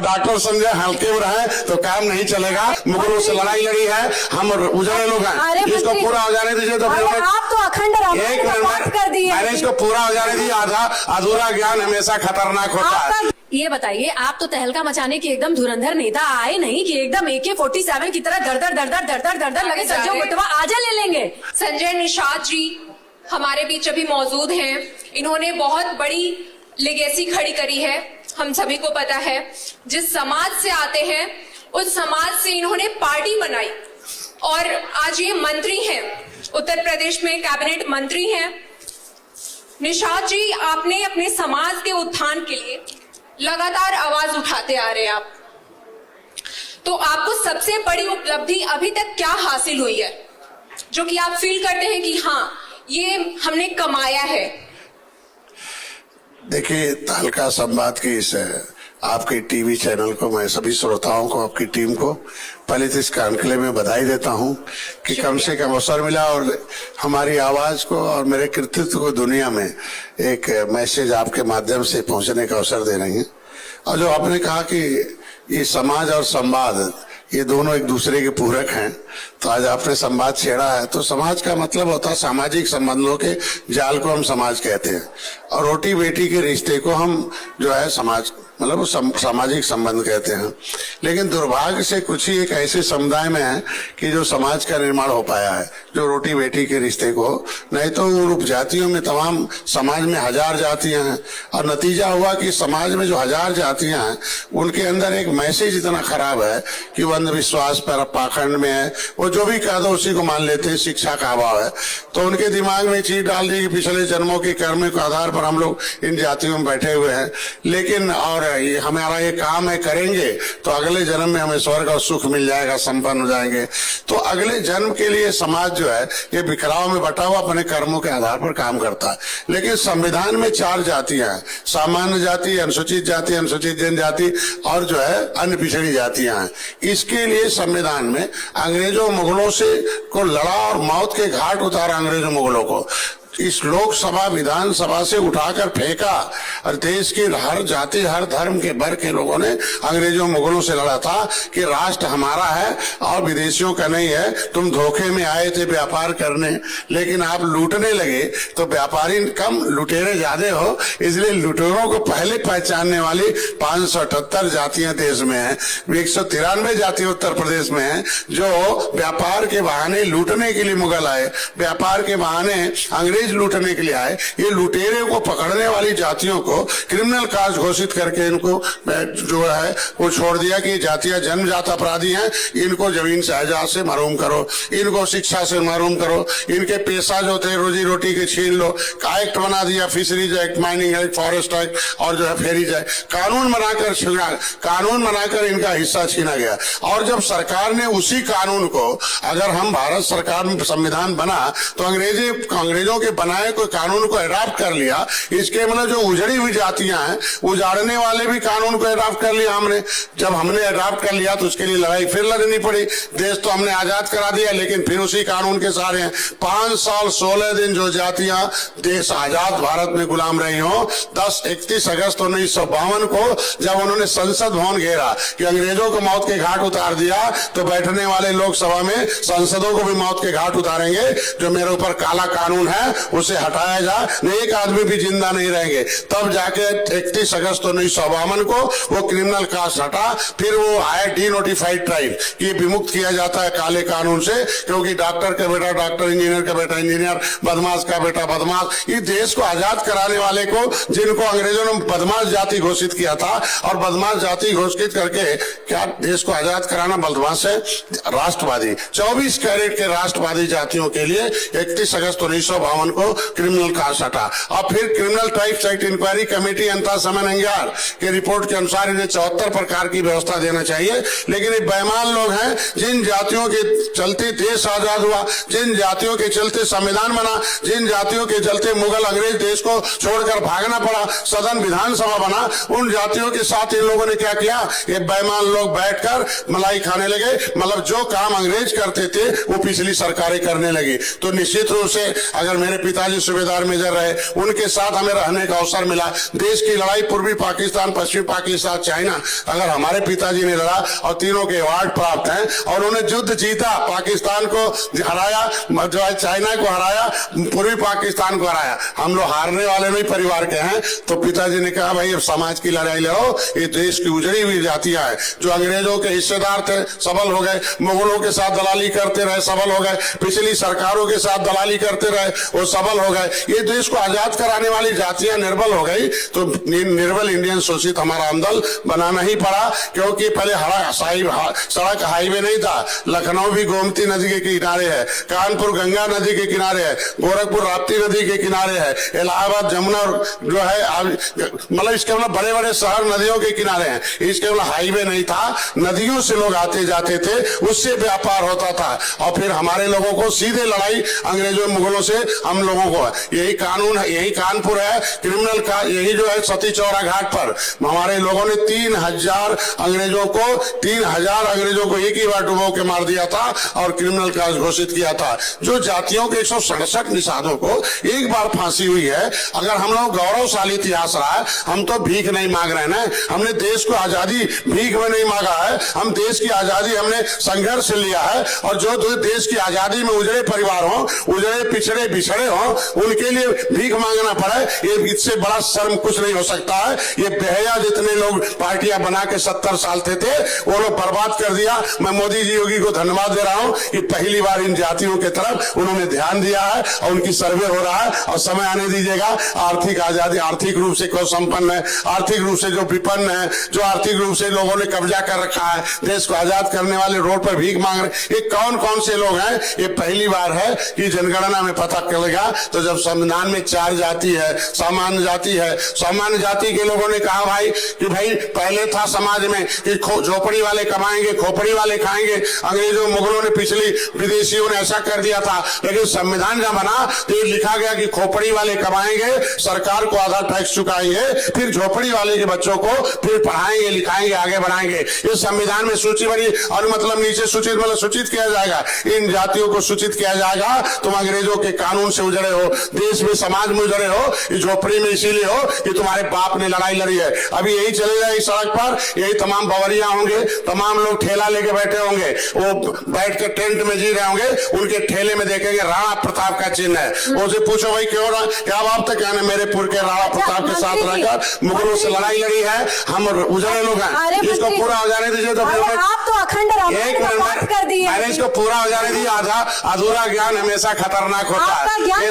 Doctor Sanjay हल्के में रहे तो काम नहीं चलेगा। मुगलों से लड़ाई लड़ी है, हम उजड़े लोग हैं, इसको पूरा हो जाने दीजिए। तो आप तो अखंड एक मिनट कर दिए, मैंने इसको पूरा हो जाने दिया। आधा अधूरा ज्ञान हमेशा खतरनाक होता है। ये बताइए, आप तो तहलका मचाने की एकदम धुरंधर नेता आए नहीं कि एकदम AK-47 की तरह दर लगे सज्जो बटवा आजा ले लेंगे। संजय निषाद जी हमारे बीच अभी मौजूद हैं। इन्होंने बहुत बड़ी लेगेसी खड़ी करी है, हम सभी को पता है। जिस समाज से आते हैं उस समाज से इन्होंने पार्टी बनाई और आज ये मंत्री हैं, उत्तर प्रदेश में कैबिनेट मंत्री हैं। निषाद जी, आपने अपने समाज के उत्थान के लिए लगातार आवाज उठाते आ रहे हैं आप, तो आपको सबसे बड़ी उपलब्धि अभी तक क्या हासिल हुई है जो कि आप फील करते हैं कि हाँ ये हमने कमाया है? देखिए, तहलका संवाद की इस आपके टीवी चैनल को, मैं सभी श्रोताओं को, आपकी टीम को पहले तो इस कॉन्क्लेव में बधाई देता हूं कि कम से कम अवसर मिला और हमारी आवाज को और मेरे कृतित्व को दुनिया में एक मैसेज आपके माध्यम से पहुंचने का अवसर दे रही हैं। और जो आपने कहा कि ये समाज और संवाद ये दोनों एक दूसरे के पूरक हैं, तो आज आपने संवाद छेड़ा है। तो समाज का मतलब होता है सामाजिक संबंधों के जाल को हम समाज कहते हैं, और रोटी बेटी के रिश्ते को हम जो है समाज मतलब सामाजिक संबंध कहते हैं। लेकिन दुर्भाग्य से कुछ ही एक ऐसे समुदाय में है कि जो समाज का निर्माण हो पाया है, जो रोटी बेटी के रिश्ते को, नहीं तो उन जातियों में तमाम समाज में हजार जातियां हैं, और नतीजा हुआ कि समाज में जो हजार जातियां हैं उनके अंदर एक मैसेज इतना खराब है कि वो अंधविश्वास पर पाखंड में है, वो जो भी कह दो उसी को मान लेते हैं, शिक्षा का अभाव है। तो उनके दिमाग में चीज डाल दी कि पिछले जन्मों के कर्म के आधार पर हम लोग इन जातियों में बैठे हुए हैं, लेकिन और ये हमारा ये काम है, करेंगे तो अगले जन्म में हमें स्वर्ग और सुख मिल जाएगा, संपन्न हो जाएंगे। तो अगले जन्म के लिए समाज जो है ये बिखराव में बटा हुआ अपने कर्मों के आधार पर काम करता है। लेकिन संविधान में 4 जातियां हैं, सामान्य जाति, अनुसूचित जाति, अनुसूचित जनजाति और जो है अन्य पिछड़ी जातियां हैं। इसके लिए संविधान में अंग्रेजों मुगलों से को लड़ा और मौत के घाट उतारा अंग्रेजों मुगलों को। इस लोकसभा विधानसभा से उठाकर फेंका और देश के हर जाति हर धर्म के वर्ग के लोगों ने अंग्रेजों मुगलों से लड़ा था कि राष्ट्र हमारा है और विदेशियों का नहीं है। तुम धोखे में आए थे व्यापार करने, लेकिन आप लूटने लगे तो व्यापारी कम लुटेरे ज्यादा हो, इसलिए लुटेरों को पहले पहचानने वाली 578 जातियां देश में है। 193 जातियां उत्तर प्रदेश में है जो व्यापार के बहाने लूटने के लिए मुगल आए, व्यापार के बहाने अंग्रेज लूटने के लिए आए। ये लुटेरे को पकड़ने वाली जातियों को क्रिमिनल कास्ट घोषित करके इनको जो है वो छोड़ दिया कि जातियां जन्मजात अपराधी हैं, इनको जमीन से एजाज से महरूम करो, इनको शिक्षा से महरूम करो, इनके पेशा जो थे रोजी रोटी के छीन लो। एक्ट बना दिया, fisheries act, mining act, forest act और जो है फेरीज एक्ट, कानून बनाकर इनका हिस्सा छीना गया। और जब सरकार ने उसी कानून को, अगर हम भारत सरकार में संविधान बना तो अंग्रेजों के बनाए कोई कानून को अडॉप्ट कर लिया, इसके मतलब जो उजड़ी हुई जातियां हैं उजाड़ने वाले भी कानून को अडॉप्ट कर लिया हमने। जब हमने अडॉप्ट कर लिया तो उसके लिए लड़ाई फिर लड़नी पड़ी। देश तो हमने आजाद करा दिया लेकिन फिर उसी कानून के सहारे हैं। 5 साल 16 दिन जो जातियां देश आजाद भारत में गुलाम रही हो, 31 अगस्त 1952 को जब उन्होंने संसद भवन घेरा कि अंग्रेजों को मौत के घाट उतार दिया, तो बैठने वाले लोकसभा में सांसदों को भी मौत के घाट उतारेंगे। जो मेरे ऊपर काला कानून है उसे हटाया जा, नहीं एक आदमी भी जिंदा नहीं रहेंगे। तब जाके 31 अगस्त 1952 को वो क्रिमिनल कास्ट हटा। फिर वो आए डी नोटिफाइड ट्राइब कि विमुक्त किया जाता है काले कानून से, क्योंकि डॉक्टर का बेटा डॉक्टर, इंजीनियर का बेटा इंजीनियर, बदमाश का बेटा बदमाश। इस देश को आजाद कराने वाले को, जिनको अंग्रेजों ने बदमाश जाति घोषित किया था, और बदमाश जाति घोषित करके क्या देश को आजाद कराना बदमाश है? राष्ट्रवादी 24 कैरेट के राष्ट्रवादी जातियों के लिए 31 अगस्त 1952 को क्रिमिनल कास्ट हटा। और फिर criminal types act inquiry committee अंता समय नंग्याल के रिपोर्ट के अनुसार इन्हें 74 प्रकार की व्यवस्था देना चाहिए। लेकिन ये बेईमान लोग हैं, जिन जातियों के चलते देश आजाद हुआ, जिन जातियों के चलते संविधान बना, जिन जातियों के चलते मुगल अंग्रेज देश को छोड़कर भागना पड़ा, सदन विधानसभा बना, उन जातियों के साथ इन लोगों ने क्या किया? ये बेईमान लोग बैठकर मलाई खाने लगे। मतलब जो काम अंग्रेज करते थे वो पिछली सरकारें करने लगी। तो निश्चित रूप से अगर मेरे पिताजी सूबेदार मेजर रहे, उनके साथ हमें रहने का अवसर मिला। देश की लड़ाई पूर्वी पाकिस्तान, पश्चिमी पाकिस्तान, चाइना, अगर हमारे पिताजी ने लड़ा और तीनों के अवार्ड प्राप्त हैं और उन्होंने युद्ध जीता, पाकिस्तान को हराया, जो है चाइना को हराया, पूर्वी पाकिस्तान को हराया। हम लोग हारने वाले नहीं परिवार के हैं। तो पिताजी ने कहा भाई अब समाज की लड़ाई लड़ो, ये देश की उजड़ी हुई जातियां हैं जो अंग्रेजों के हिस्सेदार थे सबल हो गए, मुगलों के साथ दलाली करते रहे सबल हो गए, पिछली सरकारों के साथ दलाली करते रहे वो सबल हो गए। ये देश को आजाद कराने वाली जातियां निर्बल हो गई तो निर्बल इंडियन शोषित हमारा आंदोलन बनाना ही पड़ा, क्योंकि पहले सड़क हाईवे नहीं था। लखनऊ भी गोमती नदी के किनारे है, कानपुर गंगा नदी के किनारे है, गोरखपुर राप्ती नदी के किनारे है, इलाहाबाद जमुना जो है मतलब इसके मतलब बड़े बड़े शहर नदियों के किनारे हैं। इसके मतलब हाईवे नहीं था, नदियों से लोग आते जाते थे, उससे व्यापार होता था। और फिर हमारे लोगों को सीधे लड़ाई अंग्रेजों मुगलों से हम लोगों को, यही कानून है, यही कानपुर है क्रिमिनल का, यही जो है सती चौरा घाट पर हमारे लोगों ने 3000 अंग्रेजों को एक ही बार डुबो के मार दिया था और क्रिमिनल काज घोषित किया था। जो जातियों के 167 निषादों को एक बार फांसी हुई है। अगर हम लोग गौरवशाली इतिहास रहा है, हम तो भीख नहीं मांग रहे हैं। हमने देश को आजादी भीख में नहीं मांगा है, हम देश की आजादी हमने संघर्ष से लिया है। और जो देश की आजादी में उजड़े परिवार हो, उजड़े पिछड़े बिछड़े हो, उनके लिए भीख मांगना पड़े, ये इससे बड़ा शर्म कुछ नहीं हो सकता है। ये बेहया जितने लोग पार्टियां बना के 70 साल थे वो लोग बर्बाद कर दिया। मैं मोदी जी योगी को धन्यवाद दे रहा हूं कि पहली बार इन जातियों के तरफ उन्होंने ध्यान दिया है और उनकी सर्वे हो रहा है और समय आने दीजिएगा। आर्थिक आजादी, आर्थिक रूप से को संपन्न है, आर्थिक रूप से जो विपन्न है, जो आर्थिक रूप से लोगों ने कब्जा कर रखा है, देश को आजाद करने वाले रोड पर भीख मांग रहे, ये कौन कौन से लोग हैं? ये पहली बार है कि जनगणना में पता चलेगा। तो जब संविधान में 4 जाति है, सामान्य जाति है, सामान्य जाति के लोगों ने कहा भाई कि भाई पहले था समाज में कि झोपड़ी वाले कमाएंगे, खोपड़ी वाले खाएंगे। अंग्रेजों मुगलों ने, पिछली विदेशियों ने ऐसा कर दिया था, लेकिन संविधान जब बना तो ये लिखा गया कि खोपड़ी वाले कमाएंगे, सरकार को आधा टैक्स चुकाएंगे, फिर झोपड़ी वाले के बच्चों को फिर पढ़ाएंगे, लिखाएंगे, आगे बढ़ाएंगे। इस संविधान में सूची बनी और मतलब नीचे सूचित मतलब सूचित किया जाएगा, इन जातियों को सूचित किया जाएगा। तुम अंग्रेजों के कानून से उजड़े हो, देश में समाज में उजड़े हो, इस झोपड़ी में इसीलिए हो कि तुम्हारे बाप ने लड़ाई लड़ी है। अभी यही चले जाए सड़क पर, यही तमाम बवरिया होंगे, तमाम लोग ठेला लेके बैठे होंगे, वो बैठ के टेंट में जी रहे होंगे, उनके ठेले में देखेंगे राणा प्रताप का चिन्ह है। उनसे पूछो भाई क्यों क्या बात था, क्या मेरे पुर के राणा प्रताप के साथ रहकर मुगलों से लड़ाई लड़ी है, हम उजड़े लोग हैं। इसको पूरा हो जाने दीजिए। तो आप तो अखंड एक मिनट मैंने इसको पूरा हो जाने दिया। आधा अधूरा ज्ञान हमेशा खतरनाक होता है। ये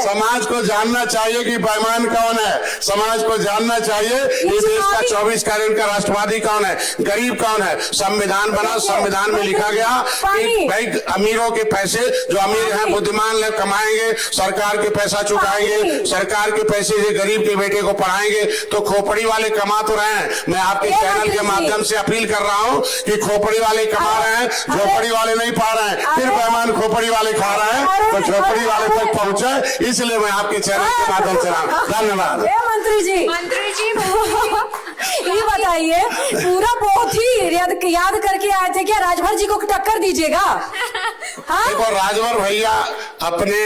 समाज को जानना चाहिए कि बेईमान कौन है, समाज को जानना चाहिए ये देश का 24 कैरेट का राष्ट्रवादी कौन है, गरीब कौन है। संविधान बना, संविधान में लिखा गया कि भाई अमीरों के पैसे, जो अमीर हैं बुद्धिमान लोग कमाएंगे, सरकार के पैसा चुकाएंगे, सरकार के पैसे से गरीब के बेटे को पढ़ाएंगे। तो खोपड़ी वाले कमा तो रहे हैं। मैं आपके चैनल के माध्यम से अपील कर रहा हूं कि खोपड़ी वाले कमा रहे हैं, झोपड़ी वाले नहीं पा रहे हैं, फिर बेईमान खोपड़ी वाले खा रहे हैं, तो झोपड़ी वाले तक पहुंचे। इसलिए मैं आपके चैनल के माध्यम से धन्यवाद। मंत्री जी ये बताइए, पूरा बहुत ही याद करके आए थे क्या? राजभर जी को टक्कर दीजिएगा? हाँ? देखो राजभर भैया अपने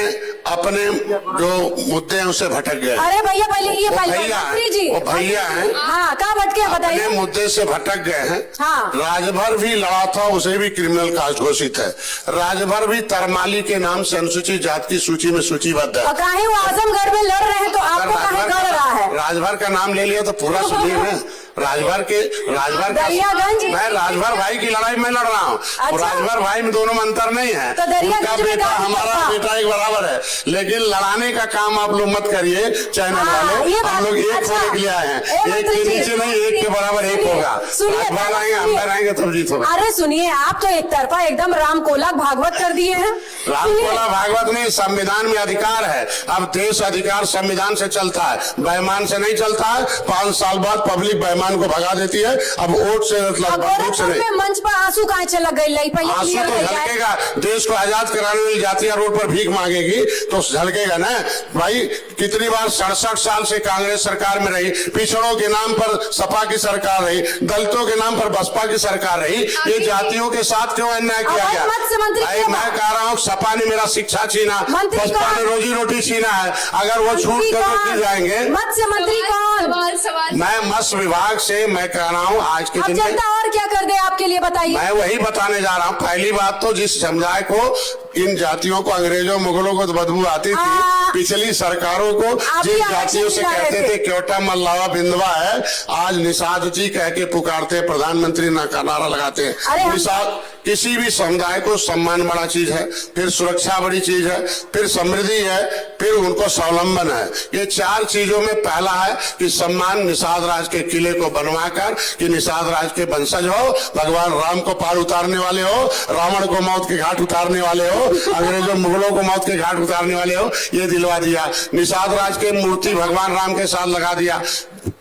जो मुद्दे हैं उससे भटक गए। अरे भैया मंत्री जी वो भैया हैं। हाँ, कहाँ भटके बताइए? अपने मुद्दे से भटक गए हैं। हाँ। राजभर भी लड़ा था, उसे भी क्रिमिनल कास्ट घोषित है। राजभर भी तरमाली के नाम से अनुसूचित जाति की सूची में सूचीबद्ध है। काहे वो आजमगढ़ में लड़ रहे हैं तो आपको काहे गड़ रहा है? राजभर का नाम ले लिया तो पूरा सुनिए ना। राजभर मैं राजभर भाई की लड़ाई में लड़ रहा हूँ। अच्छा? राजभर भाई में दोनों में अंतर नहीं है। तो उनका बेटा हमारा बेटा एक बराबर है, लेकिन लड़ाने का काम आप लोग मत करिए चैनल वाले। हम लोग एक होने के लिए आए हैं, एक के नीचे नहीं, एक के बराबर एक होगा। राजभर आएंगे, हम आएंगे तब जीत होगा। अरे सुनिए, आप तो एक तरफा एकदम रामकोला भागवत कर दिए हैं। रामकोला भागवत नहीं, संविधान में अधिकार है। अब देश अधिकार संविधान से चलता है, बेईमान से नहीं चलता है। 5 साल बाद पब्लिक बेईमान को भगा देती है। अब वोट से मतलब मंच पर आंसू कहाँ चला गई? आंसू तो झलकेगा। देश को आजाद कराने वाली जातियां रोड पर भीख मांगेगी तो झलकेगा ना भाई। कितनी बार 67 साल से कांग्रेस सरकार में रही, पिछड़ों के नाम पर सपा की सरकार रही, दलितों के नाम पर बसपा की सरकार रही, ये जातियों के साथ क्यों अन्याय किया अब गया? मत्स्य मंत्री भाई क्यों? मैं कह रहा हूँ सपा ने मेरा शिक्षा छीना, मंत्री बसपा कौन? ने रोजी रोटी छीना है। अगर वो छूट मंत्री कर कौन? के जाएंगे, मत्स्य मंत्री कौन? सवाल मैं मत्स्य विभाग से मैं कह रहा हूँ आज के अब दिन में जनता और क्या कर दे आपके लिए, बताइए। मैं वही बताने जा रहा हूँ। पहली बात तो जिस समुदाय को, इन जातियों को, अंग्रेजों मुगलों को तो बदबू आती थी, पिछली सरकारों को आप जिन भी जातियों से आरक्षण कहते दिला थे रहे थे। क्योटा मल्लावा बिंदवा है, आज निषाद जी कह के पुकारते, प्रधानमंत्री का नारा लगाते अरे हैं। हम- निषाद, किसी भी समुदाय को सम्मान बड़ा चीज है, फिर सुरक्षा बड़ी चीज है, फिर समृद्धि है, फिर उनको स्वावलंबन है। ये चार चीजों में पहला है कि सम्मान। निषाद राज के किले को बनवाकर कि निषाद राज के वंशज हो, भगवान राम को पार उतारने वाले हो, रावण को मौत के घाट उतारने वाले हो, अंग्रेजों मुगलों को मौत के घाट उतारने वाले हो, ये दिलवा दिया। निषाद राज के मूर्ति भगवान राम के साथ लगा दिया।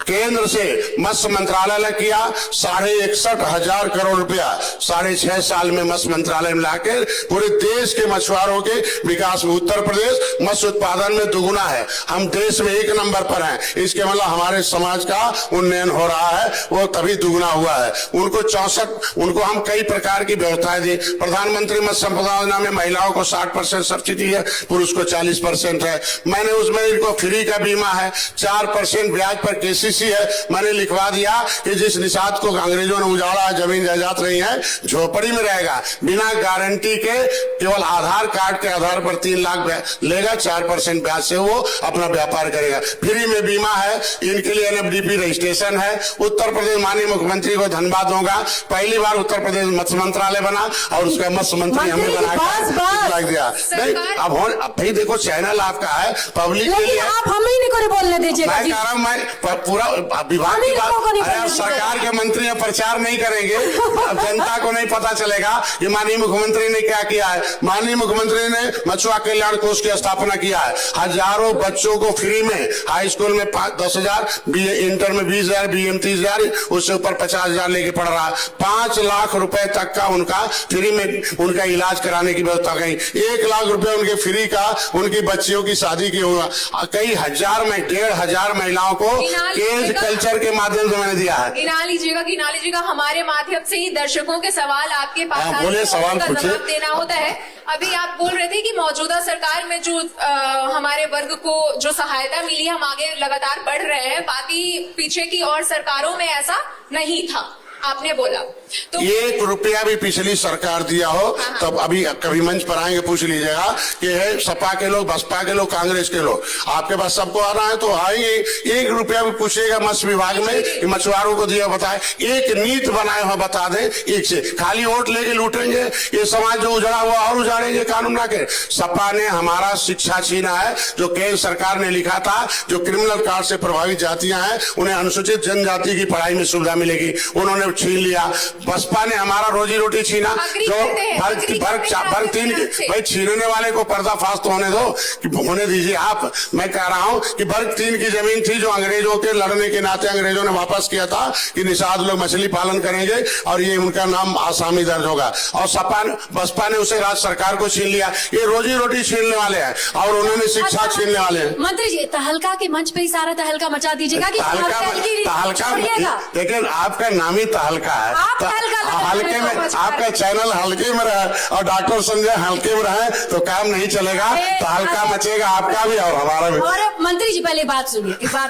केंद्र से मत्स्य मंत्रालय ने किया 61,500 करोड़ रुपया 6.5 साल में मत्स्य मंत्रालय में लाकर पूरे देश के मछुआरों के विकास में उत्तर प्रदेश मत्स्य उत्पादन में दुगुना है। हम देश में 1 नंबर पर हैं। इसके मतलब हमारे समाज का उन्नयन हो रहा है, वो तभी दुगुना हुआ है। उनको हम कई प्रकार की व्यवस्थाएं दी। प्रधानमंत्री मत्स्य संपदा योजना में महिलाओं को 60% सब्सिडी है, पुरुष को 40% है। मैंने उसमें इनको फ्री का बीमा है, 4% ब्याज पर केसीसी है। मैंने लिखवा दिया कि जिस निषाद को अंग्रेजों ने उजाड़ा, जमीन जायदाद नहीं है, झोपड़ी में रहेगा, बिना गारंटी के केवल आधार कार्ड के आधार पर 3 लाख लेगा, 4% ब्याज से वो अपना व्यापार करेगा। फ्री में बीमा है, इनके लिए एनएफडीपी रजिस्ट्रेशन है। उत्तर प्रदेश माननीय मुख्यमंत्री को धन्यवाद दूंगा, पहली बार उत्तर प्रदेश मत्स्य मंत्रालय बना और उसका मत्स्य मंत्री हमने बनाया दिया। नहीं, अब भाई देखो चैनल आपका है, पब्लिक के लिए। आप हम ही को बोलने दीजिएगा। मैं कह रहा हूँ, मैं पूरा विभाग की बात, अरे सरकार के मंत्री प्रचार नहीं करेंगे, अब जनता को नहीं पता चलेगा कि माननीय मुख्यमंत्री ने क्या किया है। माननीय मुख्यमंत्री ने मछुआ कल्याण कोष की स्थापना किया है। हजारों बच्चों को फ्री में, हाई स्कूल में 10,000, इंटर में 20,000, बीए में 30,000, उससे ऊपर 50,000 लेके पढ़ रहा है। 5 लाख रुपए तक का उनका फ्री में उनका इलाज कराने की व्यवस्था कही। 1 लाख रुपए उनके फ्री का उनकी बच्चियों की शादी की होगा। कई हजार में 1,500 महिलाओं को केज कल्चर के माध्यम से मैंने दिया है। गिना लीजिएगा हमारे माध्यम से ही दर्शकों के सवाल आपके पास हाँ, बोले, सवाल पूछे। जवाब देना होता है। अभी आप बोल रहे थे कि मौजूदा सरकार में जो हमारे वर्ग को जो सहायता मिली, हम आगे लगातार बढ़ रहे हैं, बाकी पीछे की और सरकारों में ऐसा नहीं था, आपने बोला। तो 1 रुपया भी पिछली सरकार दिया हो तब अभी कभी मंच पर आएंगे पूछ लीजिएगा कि है सपा के लोग, बसपा के लोग, कांग्रेस के लोग, आपके पास सबको आना है तो आएंगे। 1 रुपया भी पूछिएगा मत्स्य विभाग में कि मछुआरों को दिया, बताए एक नीति बनाए हो बता दें। एक से खाली वोट लेके लूटेंगे, ये समाज जो उजड़ा हुआ और उजाड़ेंगे कानून बना के। सपा ने हमारा शिक्षा छीना है, जो केंद्र सरकार ने लिखा था, जो क्रिमिनल कार्ड से प्रभावित जातियां हैं उन्हें अनुसूचित जनजाति की पढ़ाई में सुविधा मिलेगी, उन्होंने छीन लिया। बसपा ने हमारा रोजी रोटी छीना, जो वर्ग 3 भाई छीनने वाले को पर्दाफाश तो होने दो, कि होने दीजिए आप। मैं कह रहा हूं कि वर्ग 3 की जमीन थी जो अंग्रेजों के लड़ने के नाते अंग्रेजों ने वापस किया था कि निषाद लोग मछली पालन करेंगे और ये उनका नाम आसामी दर्ज होगा, और बसपा ने उसे राज्य सरकार को छीन लिया। ये रोजी रोटी छीनने वाले हैं और उन्होंने शिक्षा छीनने वाले हैं। मंत्री जी, तहलका के मंच पे ही सारा तहलका मचा दीजिएगा कि तहलका, लेकिन आपका नाम ही तहलका है। हल्के में आपका चैनल हल्के में रहे और डॉक्टर संजय हल्के में रहे तो काम नहीं चलेगा, तो हल्का मचेगा आपका भी और हमारा भी। और मंत्री जी पहले बात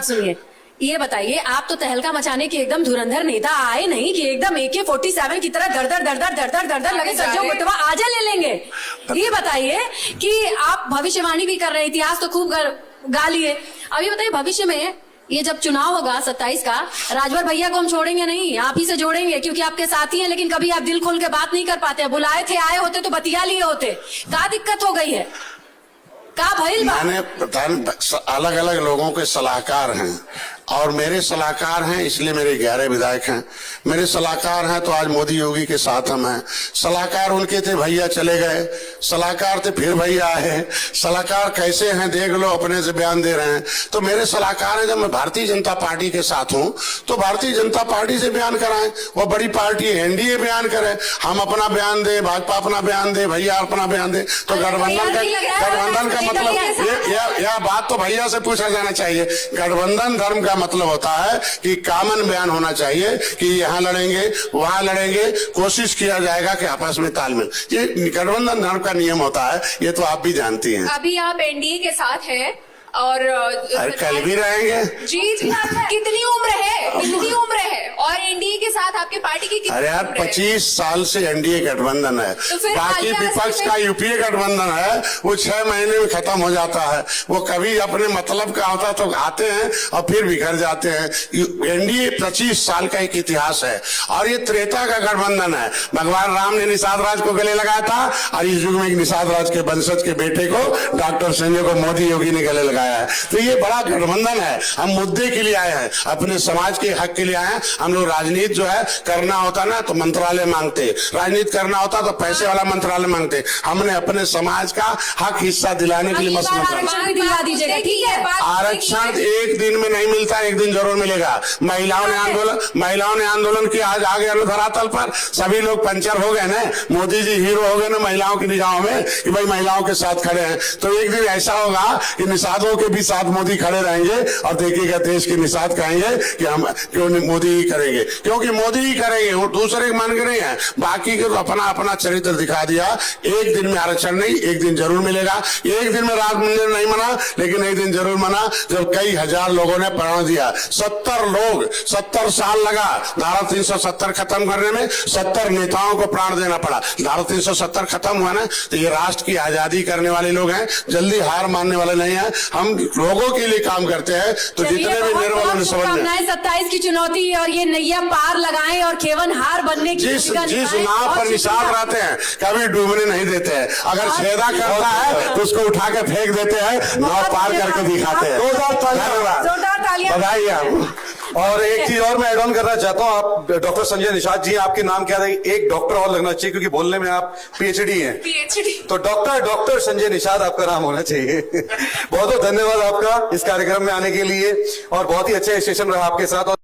सुनिए, ये बताइए, आप तो तहलका मचाने के एकदम धुरंधर नेता आए नहीं कि एकदम AK-47 की तरह दर लगे सज्जो गुटवा आजा ले लेंगे। ये बताइए कि आप भविष्यवाणी भी कर रहे, इतिहास तो खूब गा लिए। अभी बताइए, भविष्य में ये जब चुनाव होगा 27 का, राजभर भैया को हम छोड़ेंगे नहीं, आप ही से जोड़ेंगे, क्योंकि आपके साथी हैं, लेकिन कभी आप दिल खोल के बात नहीं कर पाते। बुलाए थे, आए होते तो बतिया लिए होते। क्या दिक्कत हो गई है? क्या भइल बा? मैंने अलग अलग लोगों के सलाहकार हैं और मेरे सलाहकार हैं, इसलिए मेरे 11 विधायक हैं। मेरे सलाहकार हैं तो आज मोदी योगी के साथ हम हैं। सलाहकार उनके थे, भैया चले गए, सलाहकार थे फिर भैया आए। सलाहकार कैसे हैं देख लो, अपने से बयान दे रहे हैं। तो मेरे सलाहकार हैं, जब मैं भारतीय जनता पार्टी के साथ हूं तो भारतीय जनता पार्टी से बयान कराएं। वो बड़ी पार्टी है, एनडीए बयान करे, हम अपना बयान दे, भाजपा अपना बयान दे, भैया अपना बयान दे। तो गठबंधन का मतलब यह बात तो भैया से पूछा जाना चाहिए। गठबंधन धर्म का मतलब होता है कि कॉमन बयान होना चाहिए कि यहाँ लड़ेंगे वहां लड़ेंगे, कोशिश किया जाएगा कि आपस में तालमेल, ये गठबंधन धर्म का नियम होता है, ये तो आप भी जानती हैं। अभी आप एनडीए के साथ हैं और अरे कल भी रहेंगे। जी कितनी उम्र है और एनडीए के साथ आपके पार्टी की कितनी अरे यार उम्र है? 25 साल से एनडीए गठबंधन है, तो फिर बाकी भाजपा विपक्ष का यूपीए गठबंधन है, वो 6 महीने में खत्म हो जाता है। वो कभी अपने मतलब का होता तो आते हैं और फिर बिखर जाते हैं। एनडीए 25 साल का एक इतिहास है और ये त्रेता का गठबंधन है। भगवान राम ने निषाद राज को गले लगाया था और इस युग में निषाद राज के वंशज के बेटे को डॉक्टर संजय को मोदी योगी ने गले लगाया है। तो ये बड़ा गठबंधन है। हम मुद्दे के लिए आए हैं, अपने समाज के हक के लिए आए हैं। हम लोग राजनीति जो है करना होता ना तो मंत्रालय मांगते, राजनीति करना होता तो पैसे वाला मंत्रालय मांगते। हमने अपने समाज का हक हिस्सा दिलाने के लिए मस्त आरक्षण भी दिला दीजिएगा, ठीक है? आरक्षण एक दिन में नहीं मिलता, एक दिन जरूर मिलेगा। महिलाओं ने आंदोलन किया, आज आ गए धरातल पर, सभी लोग पंचर हो गए ना, मोदी जी हीरो हो गए ना महिलाओं की निगाहों में कि भाई महिलाओं के साथ खड़े हैं। तो एक दिन ऐसा होगा कि निषादों के भी साथ मोदी खड़े रहेंगे और देखिएगा देश के निषाद कहेंगे कि हम क्यों मोदी ही करेंगे, क्योंकि मोदी ही करेंगे, वो दूसरे मान के नहीं है। बाकी के तो अपना अपना चरित्र दिखा दिया। एक दिन में आरक्षण नहीं, एक दिन जरूर मिलेगा। एक दिन में राम मंदिर नहीं मना, लेकिन एक दिन जरूर मना जब कई हजार लोगों ने प्राण दिया। 70 साल लगा धारा 370 खत्म करने में, 70 नेताओं को प्राण देना पड़ा। धारा 370 खत्म हुआ ना तो ये राष्ट्र की आजादी करने वाले लोग हैं, जल्दी हार मानने वाले नहीं है। हम लोगों के लिए काम करते हैं। तो जितने भी मेरे वालों ने समझ 27 की चुनौती और ये नैया पार लगाएं और केवल हार बनने की जिस नाव पर निशान रहते हैं कभी डूबने नहीं देते हैं। अगर छेदा करता है तो उसको उठा के फेंक देते हैं, नाव पार करके दिखाते हैं। जोरदार तालियां। बधाई आपको। और एक चीज और मैं एड ऑन करना चाहता हूँ, आप डॉक्टर संजय निषाद जी, आपके नाम क्या है? एक डॉक्टर और लगना चाहिए क्योंकि बोलने में आप पीएचडी हैं। पीएचडी तो डॉक्टर संजय निषाद आपका नाम होना चाहिए। बहुत बहुत धन्यवाद आपका इस कार्यक्रम में आने के लिए और बहुत ही अच्छा सेशन रहा आपके साथ।